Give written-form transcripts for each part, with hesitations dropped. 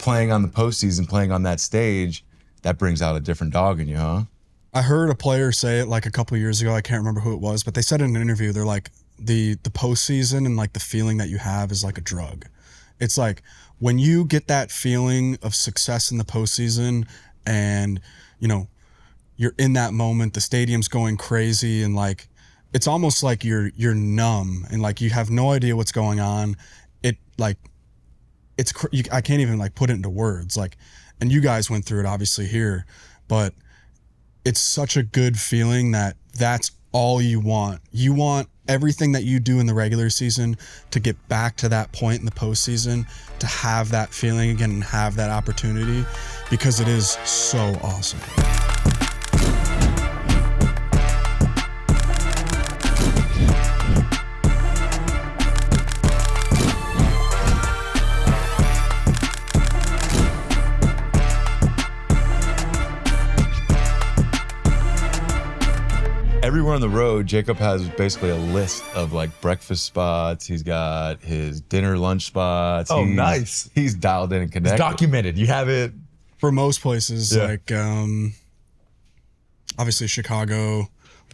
playing on the postseason, playing on that stage, that brings out a different dog in you, huh? I heard a player say it like a couple of years ago. I can't remember who it was, but they said in an interview, they're like, the postseason and like the feeling that you have is like a drug. It's like when you get that feeling of success in the postseason and, you know, you're in that moment, the stadium's going crazy and like, it's almost like you're numb and like you have no idea what's going on. It like, I can't even like put it into words. Like, and you guys went through it obviously here, but it's such a good feeling that that's all you want. You want everything that you do in the regular season to get back to that point in the postseason, to have that feeling again and have that opportunity, because it is so awesome. Everywhere on the road, Jacob has basically a list of like breakfast spots. He's got his dinner, lunch spots. Oh, nice. He's dialed in and connected. It's documented. You have it. For most places, Yeah. like obviously Chicago,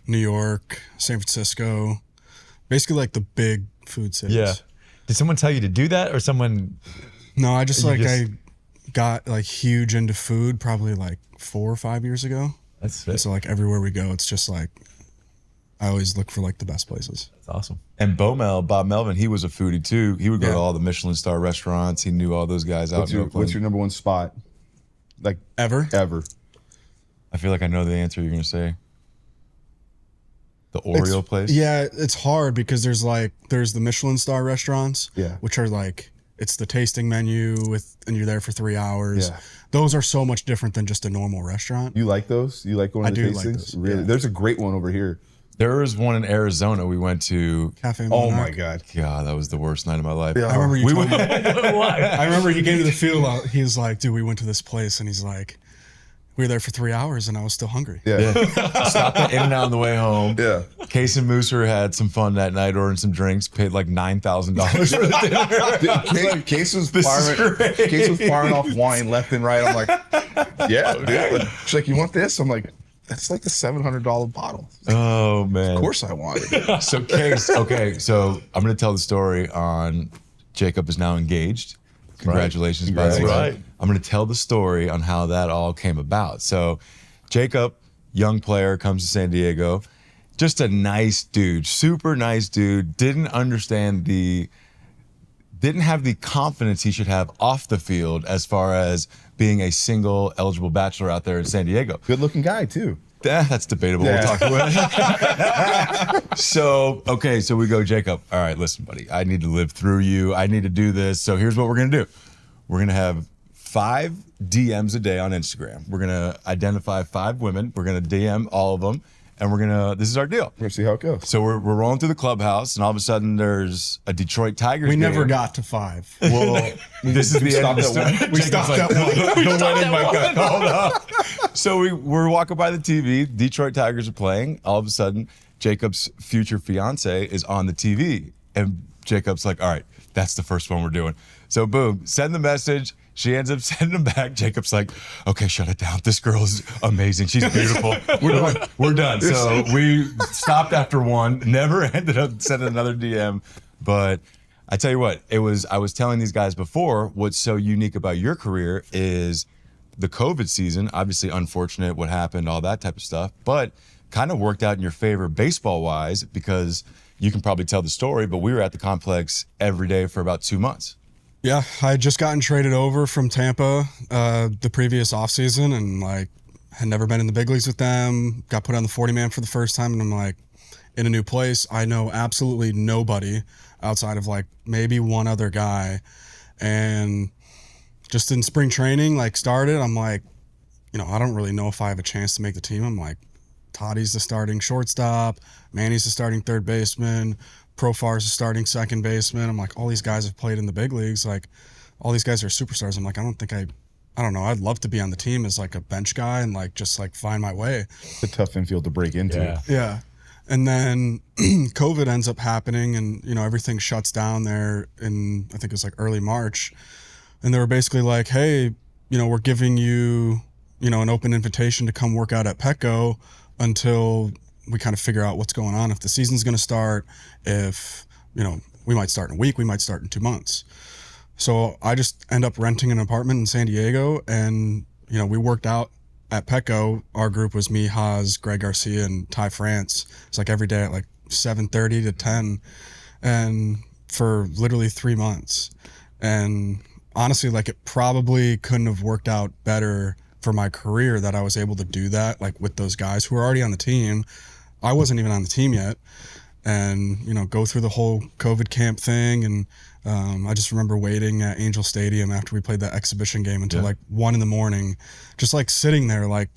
New York, San Francisco, basically like the big food cities. Yeah. Did someone tell you to do that or someone? No, I just You like, just- I got like huge into food probably like 4 or 5 years ago. That's sick. And so like everywhere we go, it's just like, I always look for like the best places. That's awesome. And Bob Melvin, he was a foodie too. He would go Yeah. to all the Michelin star restaurants. He knew all those guys out in Oakland. What's your number one spot? Like Ever? I feel like I know the answer you're gonna say. The Oreo place? Yeah, it's hard because there's the Michelin star restaurants, Yeah. which are like, it's the tasting menu and you're there for 3 hours. Yeah. Those are so much different than just a normal restaurant. You like those? You like going to the I do like tastings? those, Really? yeah. There's a great one over here. There was one in Arizona we went to. Cafe Oh Monarch. my God. God, that was the worst night of my life. Yeah. I remember you We told me. Why? I remember he came to the field. He was like, dude, we went to this place and he's like, we were there for 3 hours and I was still hungry. Yeah. Stopped at In-N-Out on the way home. Yeah. Case and Mooser had some fun that night, ordering some drinks, paid like $9,000 for the dinner. Dude, Case was This is firing. great. Case was firing off wine left and right. I'm like, yeah, dude. She's like, you want this? I'm like, that's like the $700 bottle. Oh, man. Of course I want it. So Case, okay, so I'm going to tell the story on Jacob is now engaged. Congratulations, by the way. Right. I'm going to tell the story on how that all came about. So Jacob, young player, comes to San Diego. Just a nice dude, super nice dude. Didn't have the confidence he should have off the field as far as being a single eligible bachelor out there in San Diego. Good looking guy too. That's debatable. Yeah. We'll talk about it. So we go, Jacob. All right, listen, buddy. I need to live through you. I need to do this. So here's what we're going to do. We're going to have 5 DMs a day on Instagram. We're going to identify 5 women. We're going to DM all of them. And this is our deal. We're gonna see how it goes. So we're rolling through the clubhouse, and all of a sudden there's a Detroit Tigers We game. never got to 5. Well, This is the end of the story. We stopped at 1. The wedding might got called up. So we're walking by the TV. Detroit Tigers are playing. All of a sudden, Jacob's future fiance is on the TV. And Jacob's like, all right, that's the first one we're doing. So boom, send the message. She ends up sending him back. Jacob's like, okay, shut it down. This girl is amazing. She's beautiful. We're done. So we stopped after 1, never ended up sending another DM. But I tell you what, I was telling these guys before, what's so unique about your career is the COVID season, obviously unfortunate what happened, all that type of stuff, but kind of worked out in your favor baseball-wise because you can probably tell the story, but we were at the complex every day for about 2 months. Yeah, I had just gotten traded over from Tampa the previous offseason and like had never been in the big leagues with them. Got put on the 40-man for the first time and I'm like, in a new place, I know absolutely nobody outside of like maybe one other guy. And just in spring training, like started, I'm like, I don't really know if I have a chance to make the team. I'm like, Toddy's the starting shortstop, Manny's the starting third baseman, Profar's the starting second baseman. I'm like, all these guys have played in the big leagues. Like, all these guys are superstars. I'm like, I don't know. I'd love to be on the team as like a bench guy and like just like find my way. It's a tough infield to break into. Yeah. Yeah. And then COVID ends up happening and, everything shuts down there in, I think it was like early March. and they were basically like, hey, we're giving you, an open invitation to come work out at Petco until we kind of figure out what's going on, if the season's going to start, if, we might start in a week, we might start in 2 months. So I just end up renting an apartment in San Diego, and, we worked out at Petco. Our group was me, Haas, Greg Garcia, and Ty France. It's like every day at like 7:30 to 10, and for literally 3 months. And honestly, like, it probably couldn't have worked out better for my career that I was able to do that, like, with those guys who were already on the team. I wasn't even on the team yet, and go through the whole COVID camp thing. And I just remember waiting at Angel Stadium after we played that exhibition game until like 1 a.m, just like sitting there, like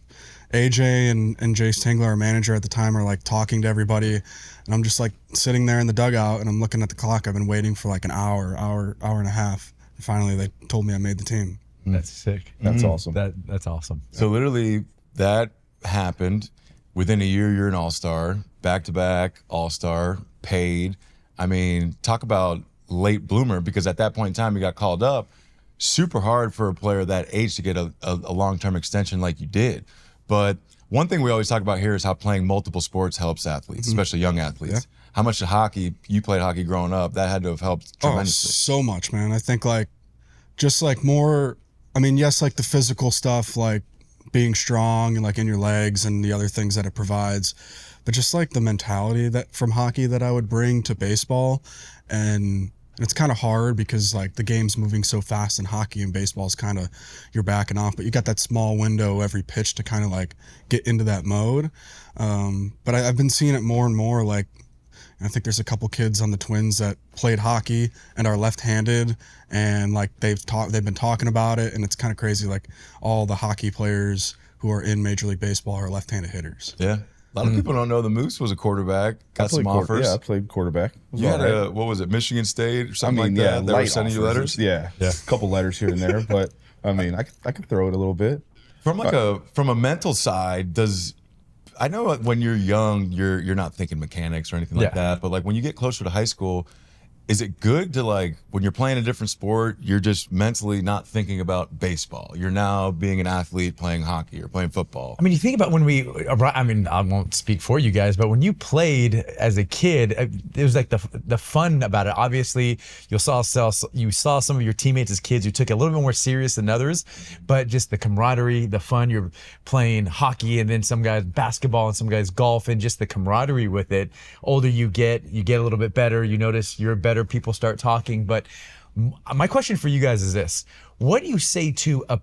AJ and Jace Tingler, our manager at the time, are like talking to everybody, and I'm just like sitting there in the dugout, and I'm looking at the clock. I've been waiting for like an hour and a half, and finally they told me I made the team. That's sick. That's awesome. That's awesome. So literally that happened within a year. You're an all-star, back-to-back all-star, paid. I mean, talk about late bloomer, because at that point in time you got called up. Super hard for a player that age to get a long-term extension like you did. But one thing we always talk about here is how playing multiple sports helps athletes, especially young athletes. Yeah. How much hockey, you played hockey growing up, that had to have helped tremendously. So much, man. I think like just like more, I mean, yes, like the physical stuff, like being strong and like in your legs and the other things that it provides, but just like the mentality that from hockey that I would bring to baseball. And it's kind of hard because like the game's moving so fast in hockey, and baseball is kind of, you're backing off, but you got that small window every pitch to kind of like get into that mode. But I've been seeing it more and more. Like, I think there's a couple kids on the Twins that played hockey and are left-handed, and like they've been talking about it, and it's kind of crazy. Like all the hockey players who are in Major League Baseball are left-handed hitters. Yeah. A lot of people don't know the Moose was a quarterback, got some offers. Yeah, I played quarterback. You had what was it, Michigan State or something like that? They were sending you letters? Yeah, a couple letters here and there, but I mean, I could throw it a little bit. From like from a mental side, I know when you're young, you're not thinking mechanics or anything like that, but like when you get closer to high school, is it good to like, when you're playing a different sport, you're just mentally not thinking about baseball. You're now being an athlete playing hockey or playing football. I mean, you think about when I mean, I won't speak for you guys, but when you played as a kid, it was like the fun about it. Obviously, you saw some of your teammates as kids who took it a little bit more serious than others, but just the camaraderie, the fun. You're playing hockey, and then some guys basketball and some guys golf, and just the camaraderie with it. Older you get a little bit better. You notice you're better. People start talking. But my question for you guys is this: what do you say to a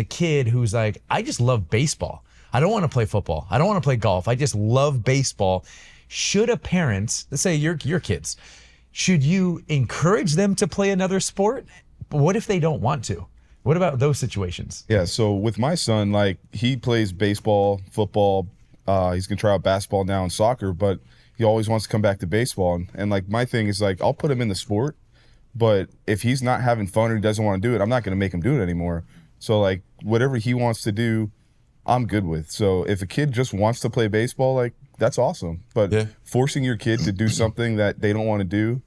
kid who's like, I just love baseball, I don't want to play football, I don't want to play golf, I just love baseball? Should a parent, let's say your kids, should you encourage them to play another sport? But what if they don't want to? What about those situations? Yeah, so with my son, like, he plays baseball, football, he's gonna try out basketball now and soccer, but he always wants to come back to baseball. And like, my thing is like, I'll put him in the sport, but if he's not having fun or he doesn't want to do it, I'm not going to make him do it anymore. So like, whatever he wants to do, I'm good with. So if a kid just wants to play baseball, like, that's awesome. But forcing your kid to do something that they don't want to do,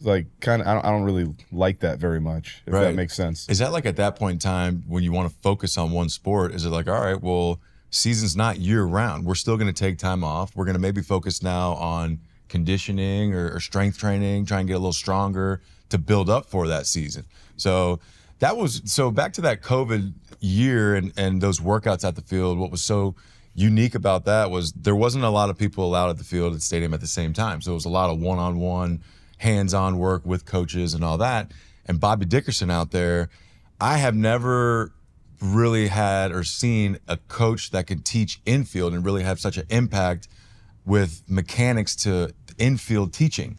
like, kind of, I don't really like that very much, if that makes sense. Is that like at that point in time when you want to focus on one sport, is it like, all right, well, season's not year round, we're still going to take time off, we're going to maybe focus now on conditioning or strength training, try and get a little stronger to build up for that season? So back to that COVID year and those workouts at the field, what was so unique about that was there wasn't a lot of people allowed at the field at the stadium at the same time. So it was a lot of one-on-one, hands-on work with coaches and all that. And Bobby Dickerson out there, I have never really had or seen a coach that could teach infield and really have such an impact with mechanics to infield teaching.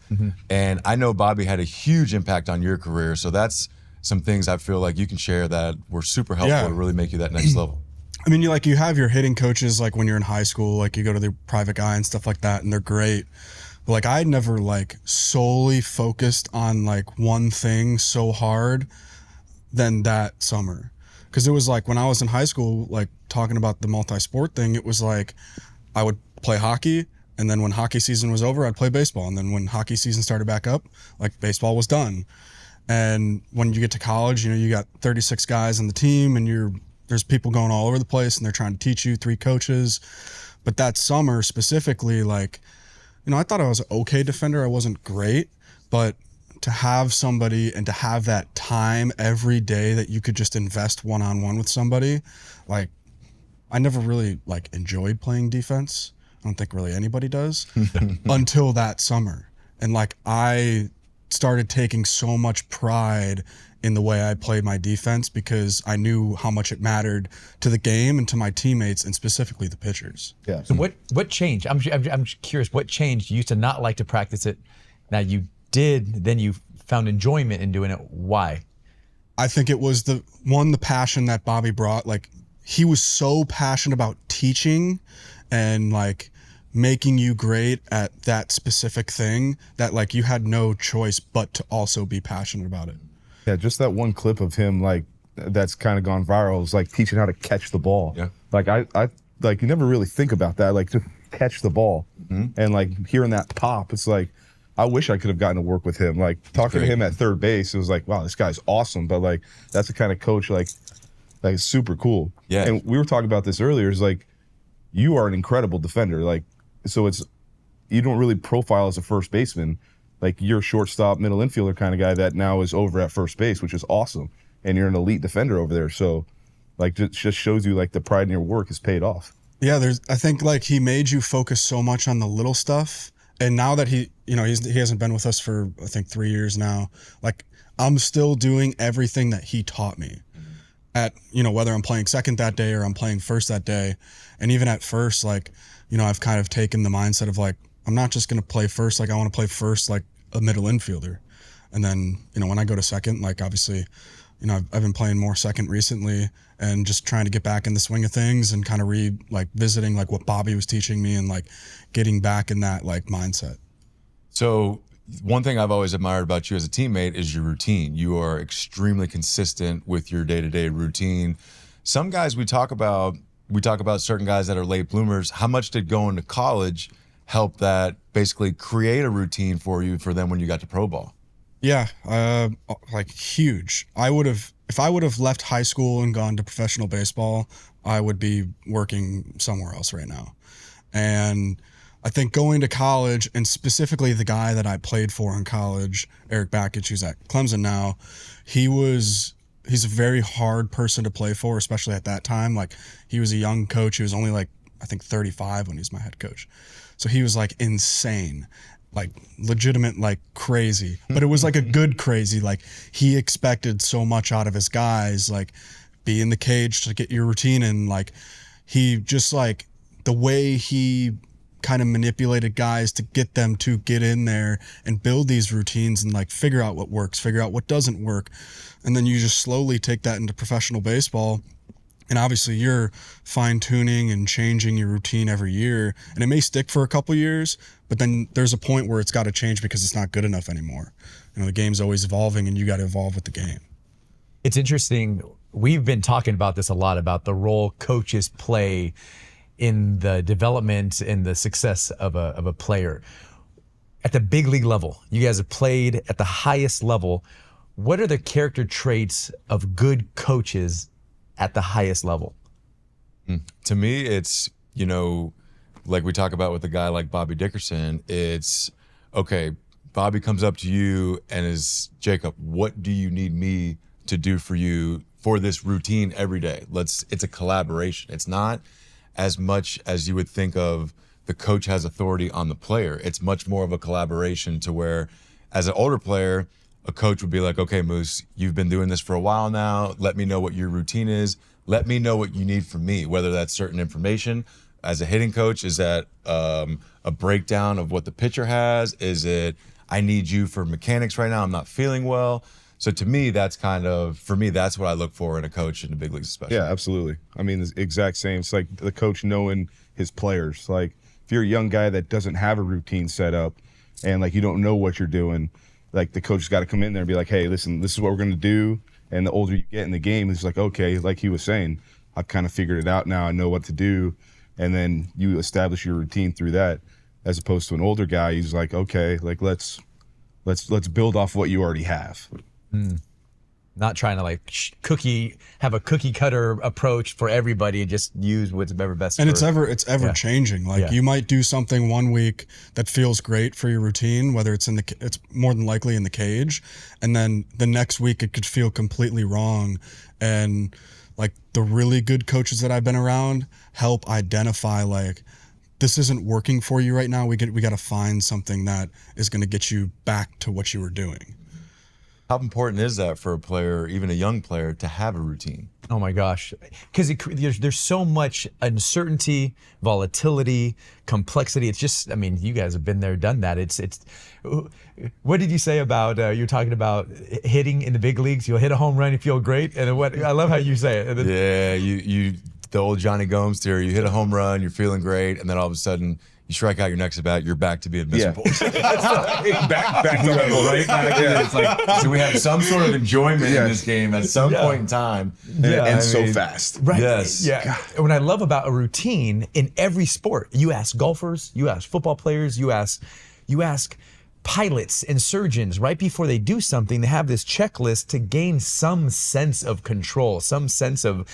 And I know Bobby had a huge impact on your career. So that's some things I feel like you can share that were super helpful to really make you that next level. I mean, you have your hitting coaches, like when you're in high school, like you go to the private guy and stuff like that, and they're great. But like, I never like solely focused on like one thing so hard than that summer. Because it was like when I was in high school, like talking about the multi-sport thing, it was like I would play hockey, and then when hockey season was over, I'd play baseball. And then when hockey season started back up, like baseball was done. And when you get to college, you got 36 guys on the team, and there's people going all over the place, and they're trying to teach you, 3 coaches. But that summer specifically, like, I thought I was an okay defender. I wasn't great, but to have somebody and to have that time every day that you could just invest one-on-one with somebody, like, I never really like enjoyed playing defense. I don't think really anybody does until that summer. And like, I started taking so much pride in the way I played my defense because I knew how much it mattered to the game and to my teammates, and specifically the pitchers. Yeah. So what changed? I'm curious. What changed? You used to not like to practice it. Now you did. Then you found enjoyment in doing it. Why? I think it was the passion that Bobby brought. Like, he was so passionate about teaching and like making you great at that specific thing that like you had no choice but to also be passionate about it. Yeah, just that one clip of him, like, that's kind of gone viral, is like teaching how to catch the ball. Yeah. Like, I like, you never really think about that, like, just catch the ball. And like hearing that pop, it's like, I wish I could have gotten to work with him. Like, talking to him at third base, it was like, wow, this guy's awesome. But like, that's the kind of coach like it's super cool. Yeah. And we were talking about this earlier, is like, you are an incredible defender. Like, so you don't really profile as a first baseman. Like, you're a shortstop, middle infielder kind of guy that now is over at first base, which is awesome. And you're an elite defender over there. So like, just shows you like the pride in your work has paid off. Yeah, I think like he made you focus so much on the little stuff. And now that he hasn't been with us for, I think, 3 years now, like, I'm still doing everything that he taught me at, whether I'm playing second that day or I'm playing first that day. And even at first, like, I've kind of taken the mindset of like, I'm not just going to play first. Like, I want to play first like a middle infielder. And then, when I go to second, like, obviously, I've been playing more second recently and just trying to get back in the swing of things and kind of visiting like what Bobby was teaching me and like getting back in that like mindset. So one thing I've always admired about you as a teammate is your routine. You are extremely consistent with your day-to-day routine. Some guys we talk about certain guys that are late bloomers. How much did going to college help that basically create a routine for you for them when you got to pro ball? Yeah, like huge. If I would have left high school and gone to professional baseball, I would be working somewhere else right now. And I think going to college, and specifically the guy that I played for in college, Eric Bakich, who's at Clemson now, he's a very hard person to play for, especially at that time. Like, he was a young coach. He was only like, I think 35 when he was my head coach. So he was like insane, like legitimate, like crazy, but it was like a good crazy. Like, he expected so much out of his guys, like be in the cage to get your routine. And like, he just like the way he kind of manipulated guys to get them to get in there and build these routines and like figure out what works, figure out what doesn't work. And then you just slowly take that into professional baseball. And obviously you're fine tuning and changing your routine every year, and it may stick for a couple years, but then there's a point where it's got to change because it's not good enough anymore. The game's always evolving and you got to evolve with the game. It's interesting. We've been talking about this a lot, about the role coaches play in the development and the success of a player. At the big league level, you guys have played at the highest level. What are the character traits of good coaches at the highest level? To me, it's, like we talk about with a guy like Bobby Dickerson, it's, okay, Bobby comes up to you and is, Jacob, what do you need me to do for you for this routine every day? It's a collaboration. It's not as much as you would think of the coach has authority on the player. It's much more of a collaboration to where, as an older player, a coach would be like, okay, Moose, you've been doing this for a while now. Let me know what your routine is. Let me know what you need from me, whether that's certain information. As a hitting coach, is that a breakdown of what the pitcher has? Is it, I need you for mechanics right now, I'm not feeling well? So to me, that's that's what I look for in a coach in the big leagues especially. Yeah, absolutely. I mean, the exact same. It's like the coach knowing his players. Like, if you're a young guy that doesn't have a routine set up and like you don't know what you're doing, like the coach has got to come in there and be like, hey, listen, this is what we're going to do. And the older you get in the game, it's like, okay, like he was saying, I've kind of figured it out now. I know what to do. And then you establish your routine through that, as opposed to an older guy. He's like, okay, like let's build off what you already have. Not trying to like have a cookie cutter approach for everybody and just use what's ever best. And it's ever changing. Like you might do something one week that feels great for your routine, whether it's it's more than likely in the cage, and then the next week it could feel completely wrong. And like the really good coaches that I've been around help identify like, this isn't working for you right now. We got to find something that is going to get you back to what you were doing. How important is that for a player, even a young player, to have a routine? Oh my gosh, because there's so much uncertainty, volatility, complexity. It's just, I mean, you guys have been there, done that. It's. What did you say about you're talking about hitting in the big leagues? You'll hit a home run, you feel great, and what I love how you say it. Yeah, you the old Johnny Gomes theory. You hit a home run, you're feeling great, and then all of a sudden, you strike out your next at bat, you're back to being miserable. Yeah. back to level, right? It's like, so we have some sort of enjoyment in this game at some point in time. And so fast. Right. Yes. Yeah. God. What I love about a routine in every sport, you ask golfers, you ask football players, you ask pilots and surgeons, right before they do something, they have this checklist to gain some sense of control, some sense of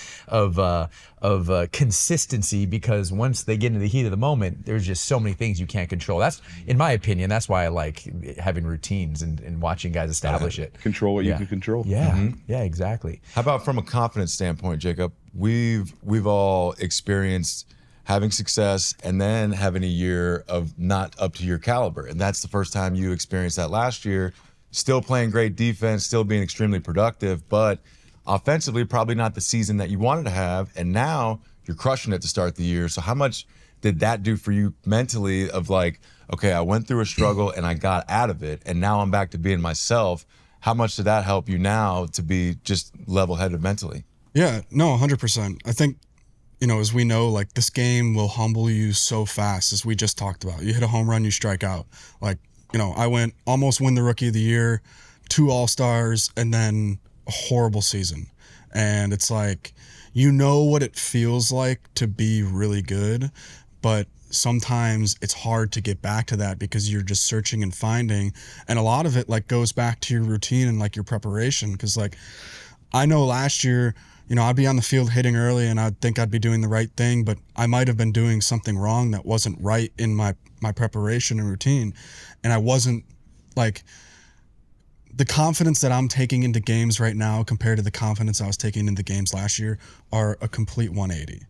consistency, because once they get into the heat of the moment, there's just so many things you can't control. That's, in my opinion, that's why I like having routines and watching guys establish it. Control what you can control. Yeah, yeah, exactly. How about from a confidence standpoint, Jacob? We've all experienced having success and then having a year of not up to your caliber. And that's the first time you experienced that last year, still playing great defense, still being extremely productive, but offensively, probably not the season that you wanted to have. And now you're crushing it to start the year. So how much did that do for you mentally of like, okay, I went through a struggle and I got out of it, and now I'm back to being myself. How much did that help you now to be just level-headed mentally? Yeah, no, 100%. I think, you know, as we know, like this game will humble you so fast, as we just talked about. You hit a home run, you strike out. Like, you know, I went almost win the Rookie of the Year, 2 All-Stars, and then a horrible season. And it's like, you know what it feels like to be really good, but sometimes it's hard to get back to that because you're just searching and finding. And a lot of it like goes back to your routine and like your preparation. Because like, I know last year, you know, I'd be on the field hitting early and I'd think I'd be doing the right thing, but I might have been doing something wrong that wasn't right in my preparation and routine. And I wasn't like, the confidence that I'm taking into games right now compared to the confidence I was taking into games last year are a complete 180.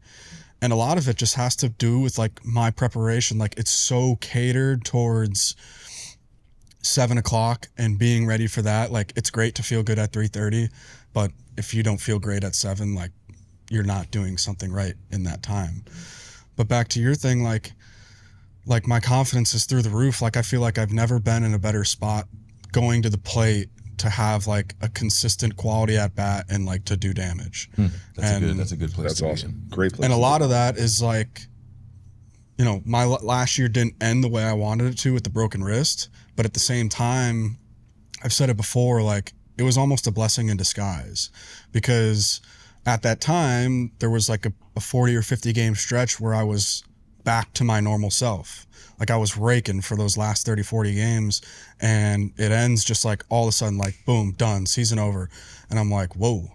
And a lot of it just has to do with like my preparation. Like it's so catered towards 7 o'clock and being ready for that. Like it's great to feel good at 3:30, but if you don't feel great at 7, like you're not doing something right in that time. But back to your thing, like my confidence is through the roof. Like I feel like I've never been in a better spot going to the plate to have like a consistent quality at bat and like to do damage. That's a good place. That's to awesome. Be in. Great place. And a lot of that is like, you know, my last year didn't end the way I wanted it to with the broken wrist, but at the same time, I've said it before, like it was almost a blessing in disguise, because at that time there was like a 40 or 50 game stretch where I was back to my normal self. Like I was raking for those last 30, 40 games, and it ends just like all of a sudden, like boom, done, season over. And I'm like, whoa.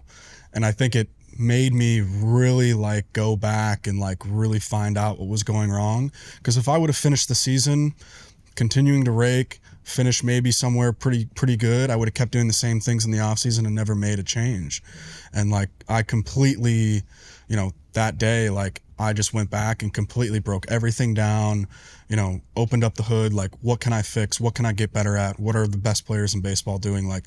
And I think it made me really like go back and like really find out what was going wrong. Because if I would have finished the season continuing to rake, finish maybe somewhere pretty good, I would have kept doing the same things in the offseason and never made a change. And like I completely, you know, that day, like I just went back and completely broke everything down, you know, opened up the hood, like what can I fix? What can I get better at? What are the best players in baseball doing? Like,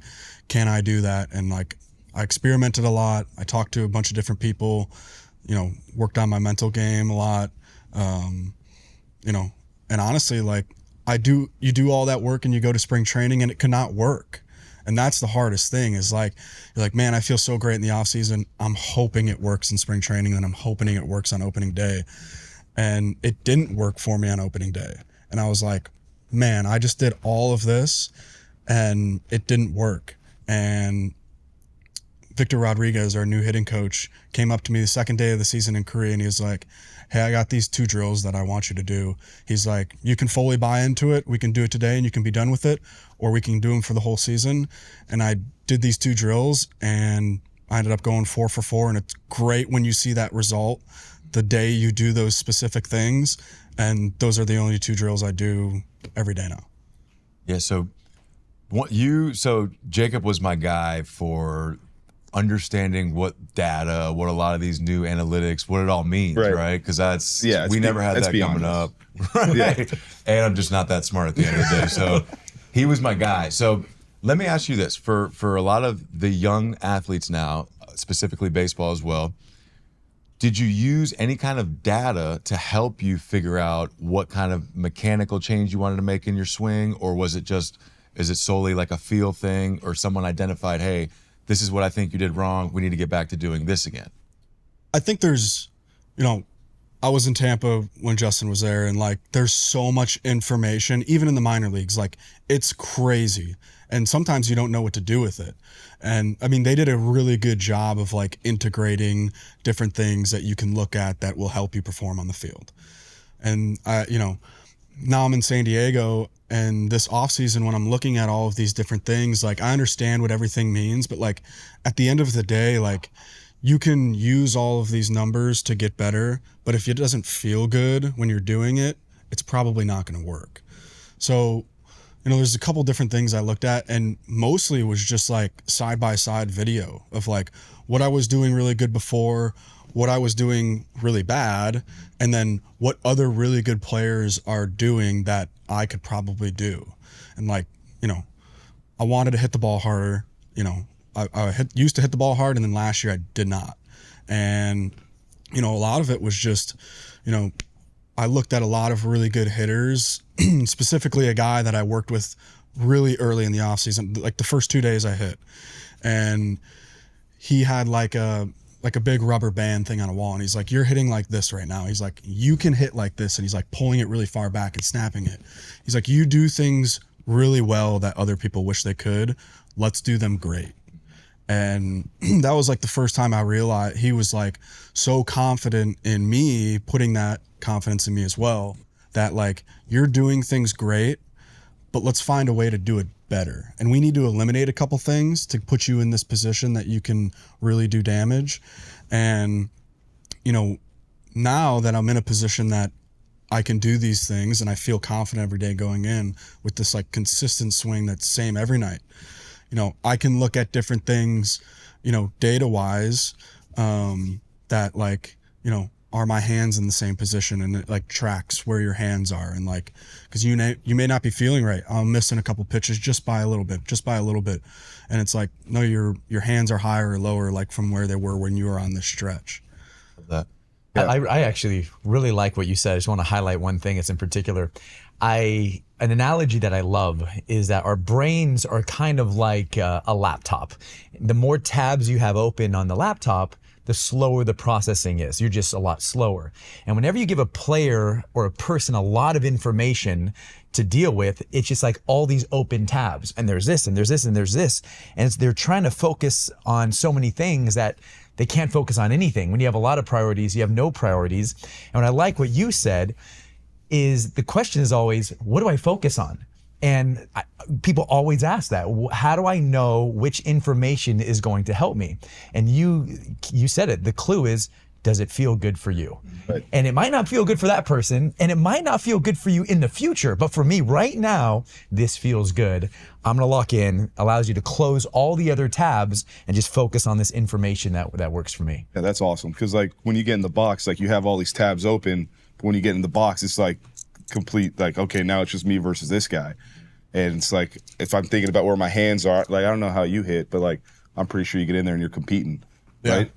can I do that? And like I experimented a lot. I talked to a bunch of different people, you know, worked on my mental game a lot, you know, and honestly, like you do all that work and you go to spring training and it cannot work. And that's the hardest thing is like, you're like, man, I feel so great in the off season. I'm hoping it works in spring training and I'm hoping it works on opening day. And it didn't work for me on opening day. And I was like, man, I just did all of this and it didn't work. And Victor Rodriguez, our new hitting coach, came up to me the second day of the season in Korea and he was like, hey, I got these 2 drills that I want you to do. He's like, you can fully buy into it. We can do it today and you can be done with it, or we can do them for the whole season. And I did these 2 drills and I ended up going 4 for 4. And it's great when you see that result the day you do those specific things. And those are the only 2 drills I do every day now. Yeah. So Jacob was my guy for understanding what data, what a lot of these new analytics, what it all means, right? Because we never had that coming up, right? Yeah. And I'm just not that smart at the end of the day. So he was my guy. So let me ask you this: for a lot of the young athletes now, specifically baseball as well, did you use any kind of data to help you figure out what kind of mechanical change you wanted to make in your swing, or is it solely like a feel thing, or someone identified, hey, this is what I think you did wrong, we need to get back to doing this again? I think there's, I was in Tampa when Justin was there, and like there's so much information, even in the minor leagues, like it's crazy. And sometimes you don't know what to do with it. And I mean, they did a really good job of like integrating different things that you can look at that will help you perform on the field. And now I'm in San Diego, and this offseason when I'm looking at all of these different things, like I understand what everything means, but like at the end of the day, like you can use all of these numbers to get better, but if it doesn't feel good when you're doing it, it's probably not going to work. So, there's a couple different things I looked at, and mostly it was just like side-by-side video of like what I was doing really good before, what I was doing really bad, and then what other really good players are doing that I could probably do. And like, I wanted to hit the ball harder. I used to hit the ball hard, and then last year I did not. And, a lot of it was just, I looked at a lot of really good hitters, specifically a guy that I worked with really early in the offseason, like the first 2 days I hit. And he had like a big rubber band thing on a wall, and he's like, you're hitting like this right now. He's like, you can hit like this, and he's like pulling it really far back and snapping it. He's like, you do things really well that other people wish they could. Let's do them great. And that was like the first time I realized he was like so confident in me, putting that confidence in me as well, that like, you're doing things great, but let's find a way to do it better. And we need to eliminate a couple things to put you in this position that you can really do damage. And, now that I'm in a position that I can do these things and I feel confident every day going in with this like consistent swing that's same every night, I can look at different things, data wise, that like, are my hands in the same position, and it like tracks where your hands are. And like, cause you may not be feeling right. I'm missing a couple pitches just by a little bit. And it's like, no, your hands are higher or lower, like from where they were when you were on this stretch. That. Yeah. I actually really like what you said. I just want to highlight one thing. It's in particular. An analogy that I love is that our brains are kind of like a laptop. The more tabs you have open on the laptop, the slower the processing is. You're just a lot slower. And whenever you give a player or a person a lot of information to deal with, it's just like all these open tabs. And there's this, and there's this, and there's this. And they're trying to focus on so many things that they can't focus on anything. When you have a lot of priorities, you have no priorities. And what I like what you said is the question is always, what do I focus on? And people always ask that. How do I know which information is going to help me? And you said it. The clue is, does it feel good for you? Right. And it might not feel good for that person, and it might not feel good for you in the future. But for me right now, this feels good. I'm gonna lock in. Allows you to close all the other tabs and just focus on this information that works for me. Yeah, that's awesome. Because like when you get in the box, like you have all these tabs open. But when you get in the box, it's like complete, like, okay, now it's just me versus this guy. And it's like, if I'm thinking about where my hands are, like, I don't know how you hit, but like, I'm pretty sure you get in there and you're competing, right?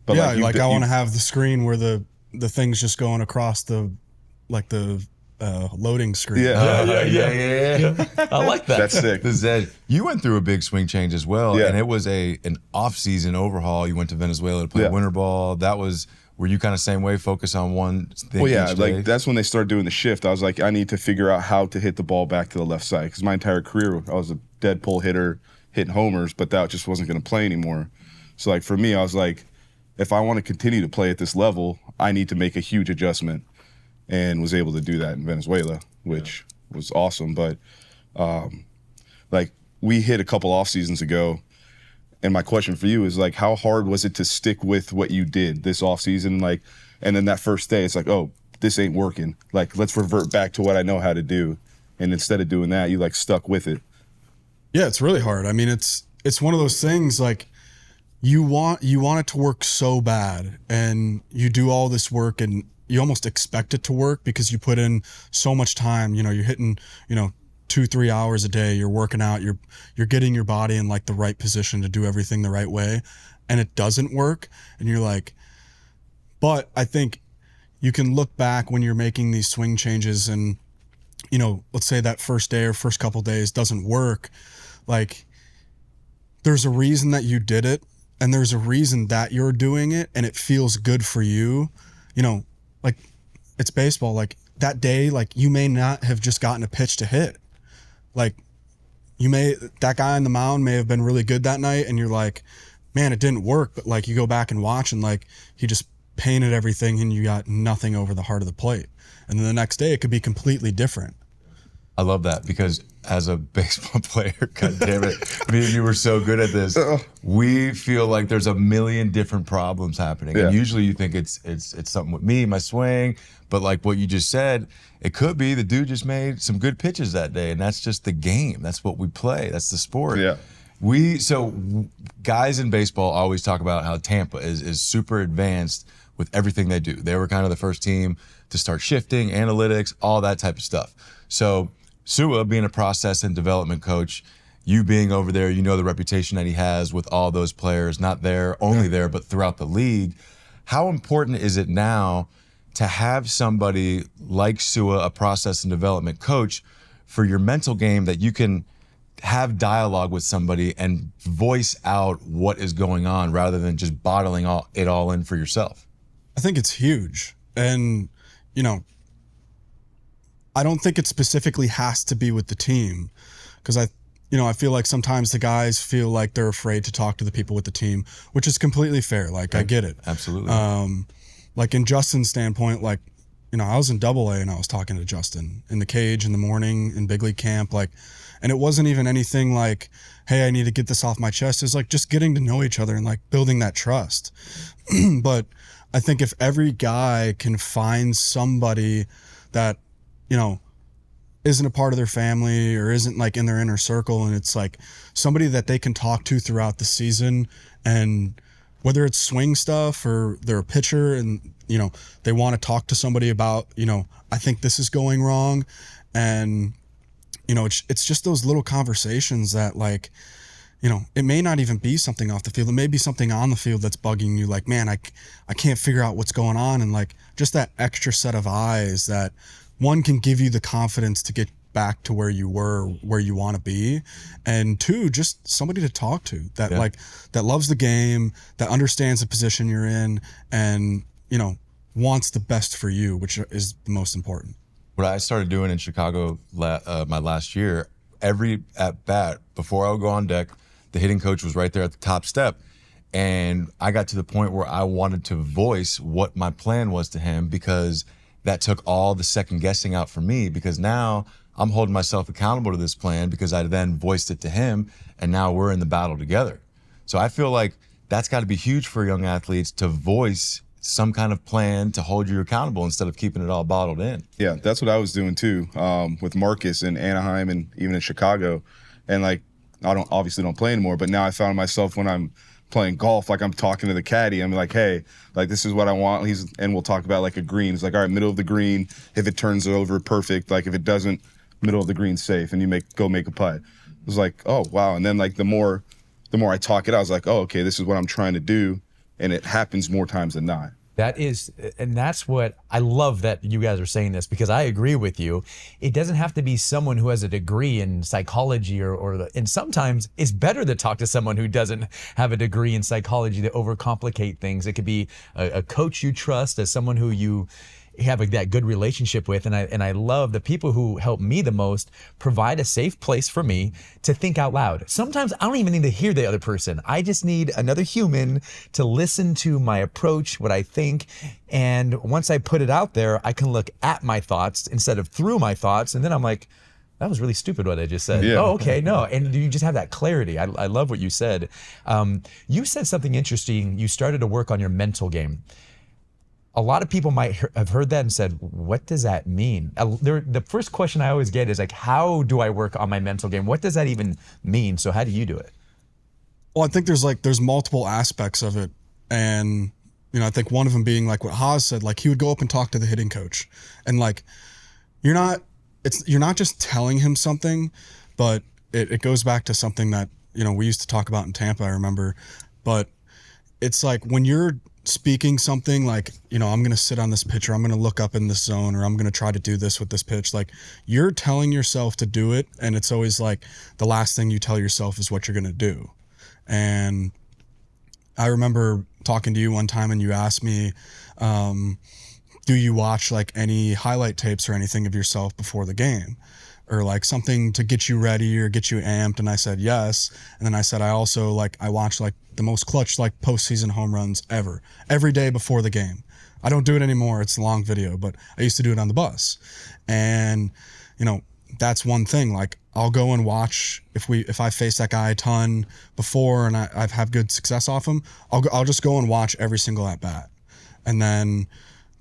But yeah, like I want to have the screen where the thing's just going across the loading screen. Yeah. I like that. That's sick. The Zed, you went through a big swing change as well, and it was an off-season overhaul. You went to Venezuela to play winter ball. Were you kind of same way, focus on one thing? Well, yeah, each day? like that's when they started doing the shift. I was like, I need to figure out how to hit the ball back to the left side, because my entire career I was a dead pull hitter, hitting homers, but that just wasn't going to play anymore. So like for me, I was like, if I want to continue to play at this level, I need to make a huge adjustment, and was able to do that in Venezuela, which was awesome. But like we hit a couple off seasons ago, And my question for you is like, how hard was it to stick with what you did this offseason? Like, and then that first day, it's like, oh, this ain't working. Like, let's revert back to what I know how to do. And instead of doing that, you like stuck with it. Yeah, it's really hard. I mean, it's one of those things like you want it to work so bad, and you do all this work and you almost expect it to work because you put in so much time. You know, you're hitting, 2-3 hours a day, you're working out, you're getting your body in like the right position to do everything the right way, and it doesn't work. And you're like, but I think you can look back when you're making these swing changes and, let's say that first day or first couple days doesn't work. Like, there's a reason that you did it, and there's a reason that you're doing it, and it feels good for you. Like, it's baseball. Like, that day, like, you may not have just gotten a pitch to hit. Like, that guy on the mound may have been really good that night, and you're like, man, it didn't work. But like, you go back and watch, and like, he just painted everything, and you got nothing over the heart of the plate. And then the next day, it could be completely different. I love that, because as a baseball player, God damn it, me and you were so good at this. We feel like there's a million different problems happening, and usually you think it's something with me, my swing. But like what you just said, it could be the dude just made some good pitches that day, and that's just the game. That's what we play. That's the sport. Yeah. So guys in baseball always talk about how Tampa is super advanced with everything they do. They were kind of the first team to start shifting, analytics, all that type of stuff. So Sua being a process and development coach, you being over there, the reputation that he has with all those players, not only there, but throughout the league. How important is it now to have somebody like Sua, a process and development coach, for your mental game, that you can have dialogue with somebody and voice out what is going on rather than just bottling it all in for yourself? I think it's huge. And, I don't think it specifically has to be with the team, because I feel like sometimes the guys feel like they're afraid to talk to the people with the team, which is completely fair. Like, I get it. Absolutely. Like in Justin's standpoint, like, I was in AA and I was talking to Justin in the cage in the morning in big league camp, like, and it wasn't even anything like, hey, I need to get this off my chest. It's like just getting to know each other and like building that trust. But I think if every guy can find somebody that, isn't a part of their family or isn't like in their inner circle, and it's like somebody that they can talk to throughout the season, and whether it's swing stuff or they're a pitcher and, they want to talk to somebody about, I think this is going wrong. And, it's just those little conversations that like, it may not even be something off the field. It may be something on the field that's bugging you. Like, man, I can't figure out what's going on. And like, just that extra set of eyes that one can give you the confidence to get back to where you were, where you want to be. And two, just somebody to talk to that that loves the game, that understands the position you're in, and, wants the best for you, which is the most important. What I started doing in Chicago my last year, every at bat, before I would go on deck, the hitting coach was right there at the top step. And I got to the point where I wanted to voice what my plan was to him, because that took all the second guessing out for me, because now I'm holding myself accountable to this plan because I then voiced it to him, and now we're in the battle together. So I feel like that's got to be huge for young athletes, to voice some kind of plan to hold you accountable instead of keeping it all bottled in. Yeah, that's what I was doing too, with Marcus in Anaheim and even in Chicago. And like, I obviously don't play anymore, but now I found myself when I'm playing golf, like I'm talking to the caddy. I'm like, hey, like this is what I want. And we'll talk about like a green. It's like, all right, middle of the green. If it turns over, perfect. Like if it doesn't, middle of the green, safe, and you go make a putt. It was like, oh wow. And then like the more I talk it out, I was like, oh, okay, this is what I'm trying to do, and it happens more times than not. That's what I love, that you guys are saying this, because I agree with you. It doesn't have to be someone who has a degree in psychology and sometimes it's better to talk to someone who doesn't have a degree in psychology to overcomplicate things. It could be a coach you trust, as someone who you have that good relationship with. And I love the people who help me the most provide a safe place for me to think out loud. Sometimes I don't even need to hear the other person. I just need another human to listen to my approach, what I think. And once I put it out there, I can look at my thoughts instead of through my thoughts. And then I'm like, that was really stupid what I just said. Yeah. Oh, okay, no. And you just have that clarity. I love what you said. You said something interesting. You started to work on your mental game. A lot of people might have heard that and said, what does that mean? The first question I always get is like, how do I work on my mental game? What does that even mean? So how do you do it? Well, I think there's multiple aspects of it. And, I think one of them being like what Haas said, like he would go up and talk to the hitting coach. And like, you're not just telling him something, but it goes back to something that, we used to talk about in Tampa, I remember. But it's like when you're speaking something like, I'm going to sit on this pitch, or I'm going to look up in this zone, or I'm going to try to do this with this pitch. Like you're telling yourself to do it. And it's always like the last thing you tell yourself is what you're going to do. And I remember talking to you one time and you asked me, do you watch like any highlight tapes or anything of yourself before the game, or like something to get you ready or get you amped? And I said, yes. And then I said, I also I watch like the most clutch, like postseason home runs ever, every day before the game. I don't do it anymore. It's a long video, but I used to do it on the bus. And, that's one thing. Like I'll go and watch if I face that guy a ton before and I've had good success off him, I'll just go and watch every single at bat. And then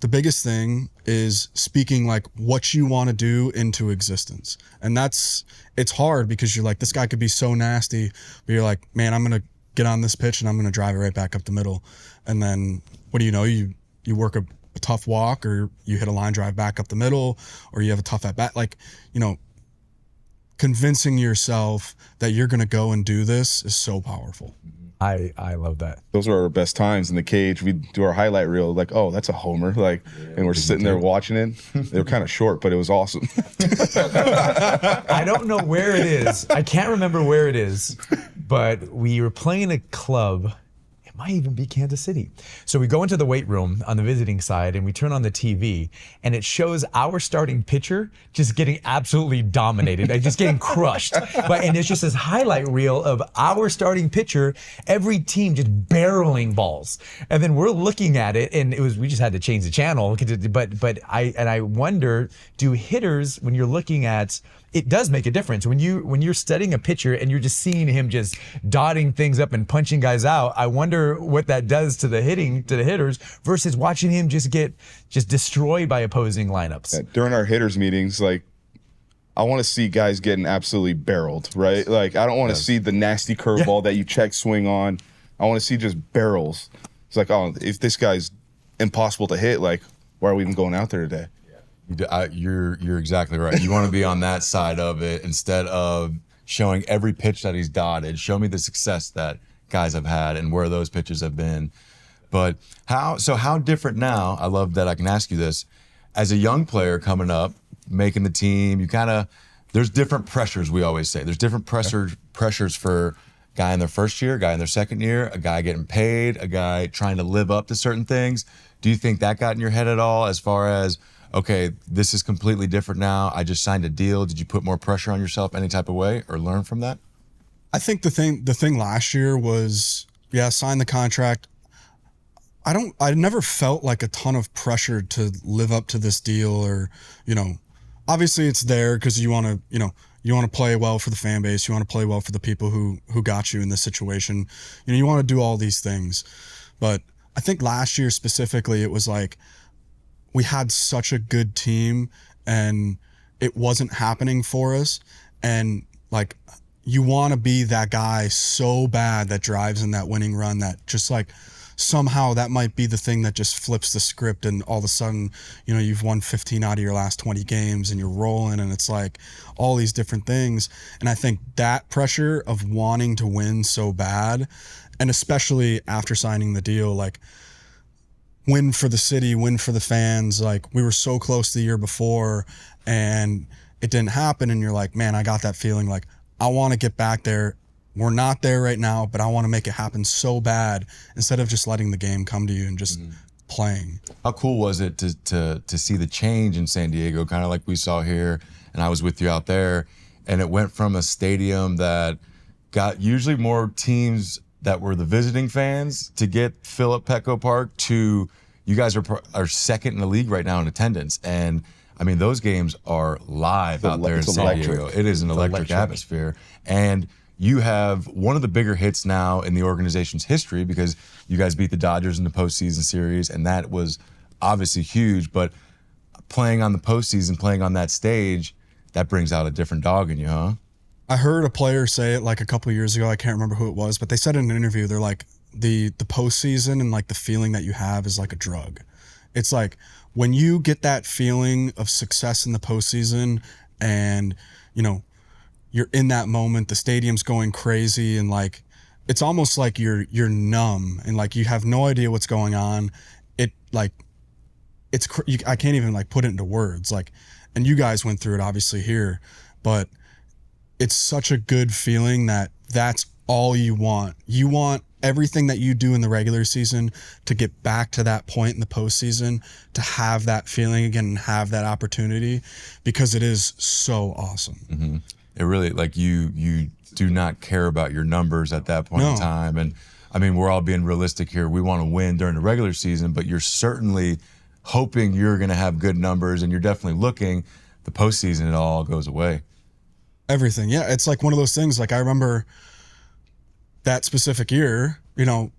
the biggest thing is speaking like what you want to do into existence. And it's hard because you're like, this guy could be so nasty, but you're like, man, I'm going to get on this pitch and I'm going to drive it right back up the middle. And then what do you know? You work a tough walk, or you hit a line drive back up the middle, or you have a tough at bat. Like, convincing yourself that you're going to go and do this is so powerful. I love that. Those are our best times in the cage. We do our highlight reel, like, oh, that's a homer, and we're sitting there watching it. They were kind of short, but it was awesome. I don't know where it is. I can't remember where it is, but we were playing a club. It might even be Kansas City. So we go into the weight room on the visiting side and we turn on the TV and it shows our starting pitcher just getting absolutely dominated and just getting crushed. And it's just this highlight reel of our starting pitcher, every team just barreling balls. And then we're looking at it and we just had to change the channel. But I wonder, do hitters, when you're looking at, it does make a difference when you're studying a pitcher and you're just seeing him just dotting things up and punching guys out. I wonder what that does to the hitters versus watching him just get destroyed by opposing lineups. Yeah, during our hitters meetings, I want to see guys getting absolutely barreled, right? I don't want to see the nasty curveball that you check swing on. I want to see just barrels. It's like, oh, if this guy's impossible to hit, why are we even going out there today? You're exactly right. You want to be on that side of it instead of showing every pitch that he's dotted. Show me the success that guys have had and where those pitches have been. But how different now? I love that I can ask you this. As a young player coming up, making the team, there's different pressures. We always say there's different pressures for a guy in their first year, a guy in their second year, a guy getting paid, a guy trying to live up to certain things. Do you think that got in your head at all as far as, okay, this is completely different now, I just signed a deal? Did you put more pressure on yourself any type of way or learn from that? I think the thing last year was, sign the contract. I never felt like a ton of pressure to live up to this deal, or, obviously it's there because you want to play well for the fan base. You want to play well for the people who got you in this situation. You want to do all these things. But I think last year specifically, it was like, we had such a good team and it wasn't happening for us. And you want to be that guy so bad that drives in that winning run, that just somehow that might be the thing that just flips the script. And all of a sudden, you've won 15 out of your last 20 games and you're rolling, and it's like all these different things. And I think that pressure of wanting to win so bad, and especially after signing the deal, win for the city, win for the fans. We were so close the year before and it didn't happen. And you're like, man, I got that feeling I want to get back there. We're not there right now, but I want to make it happen so bad, instead of just letting the game come to you and just playing. How cool was it to see the change in San Diego, kind of like we saw here, and I was with you out there, and it went from a stadium that got usually more teams that were the visiting fans to get fill up Petco Park to you guys are second in the league right now in attendance. And I mean, those games are live out there in it's San electric. Diego. It is an electric atmosphere. And you have one of the bigger hits now in the organization's history because you guys beat the Dodgers in the postseason series, and that was obviously huge. But playing on the postseason, playing on that stage, that brings out a different dog in you, huh? I heard a player say it like a couple of years ago. I can't remember who it was, but they said in an interview, they're like, the postseason and like the feeling that you have is like a drug. It's like when you get that feeling of success in the postseason and, you know, you're in that moment, the stadium's going crazy, and like it's almost like you're numb and like you have no idea what's going on. It like I can't even like put it into words. Like, and you guys went through it obviously here, but it's such a good feeling that that's all you want. You want everything that you do in the regular season to get back to that point in the postseason, to have that feeling again and have that opportunity, because it is so awesome. Mm-hmm. It really, like, you do not care about your numbers at that point in time. And I mean, we're all being realistic here. We want to win during the regular season, but you're certainly hoping you're going to have good numbers, and you're definitely looking. The postseason, it all goes away. Everything. Yeah. It's like one of those things. Like I remember that specific year, you know,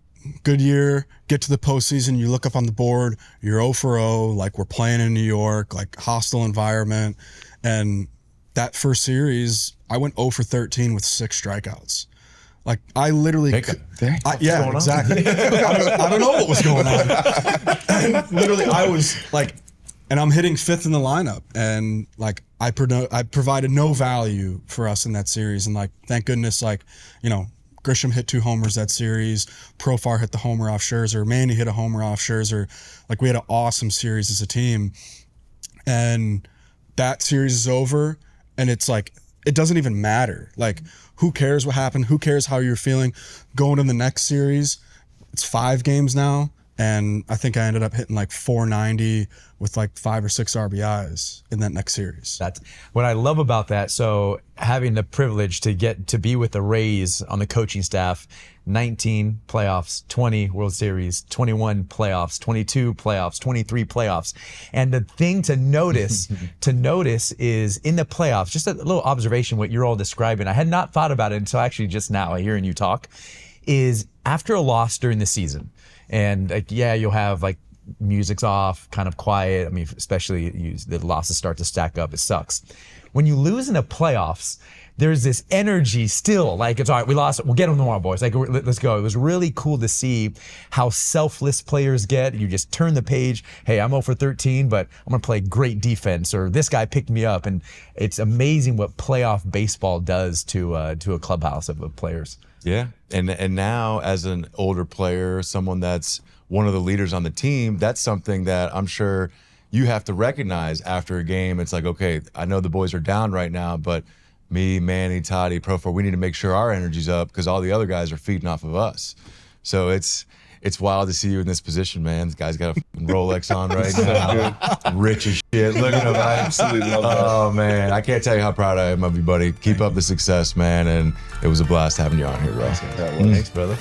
good year, get to the postseason, you look up on the board, you're 0 for 0, like we're playing in New York, like hostile environment. And that first series, I went 0 for 13 with 6 strikeouts. Like I literally, yeah, exactly. I don't know what was going on. And literally, I was like, and I'm hitting 5th in the lineup, and like I provided no value for us in that series. And like, thank goodness, like, you know, Grisham hit 2 homers that series. Profar hit the homer off Scherzer. Manny hit a homer off Scherzer. Like we had an awesome series as a team, and that series is over. And it's like, it doesn't even matter. Like, who cares what happened? Who cares how you're feeling? Going to the next series, it's 5 games now. And I think I ended up hitting like 490 with like 5 or 6 RBIs in that next series. That's what I love about that. So having the privilege to get to be with the Rays on the coaching staff, 19 playoffs, 20 World Series, 21 playoffs, 22 playoffs, 23 playoffs. And the thing to notice is in the playoffs, just a little observation, what you're all describing. I had not thought about it until actually just now hearing you talk, is after a loss during the season, and like, yeah, you'll have like music's off, kind of quiet. I mean, especially the losses start to stack up. It sucks. When you lose in the playoffs, there's this energy still. Like, it's all right, we lost, we'll get them tomorrow, boys. Like, let's go. It was really cool to see how selfless players get. You just turn the page. Hey, I'm 0 for 13, but I'm going to play great defense, or this guy picked me up. And it's amazing what playoff baseball does to a clubhouse of players. Yeah, and now as an older player, someone that's one of the leaders on the team, that's something that I'm sure you have to recognize after a game. It's like, okay, I know the boys are down right now, but me, Manny, Toddy, Profar, we need to make sure our energy's up because all the other guys are feeding off of us. So it's wild to see you in this position, man. This guy's got a Rolex on right now. Rich as shit. Look at him. I absolutely love that. Oh, man. I can't tell you how proud I am of you, buddy. Keep up the success, man. And it was a blast having you on here, bro. Thanks, brother.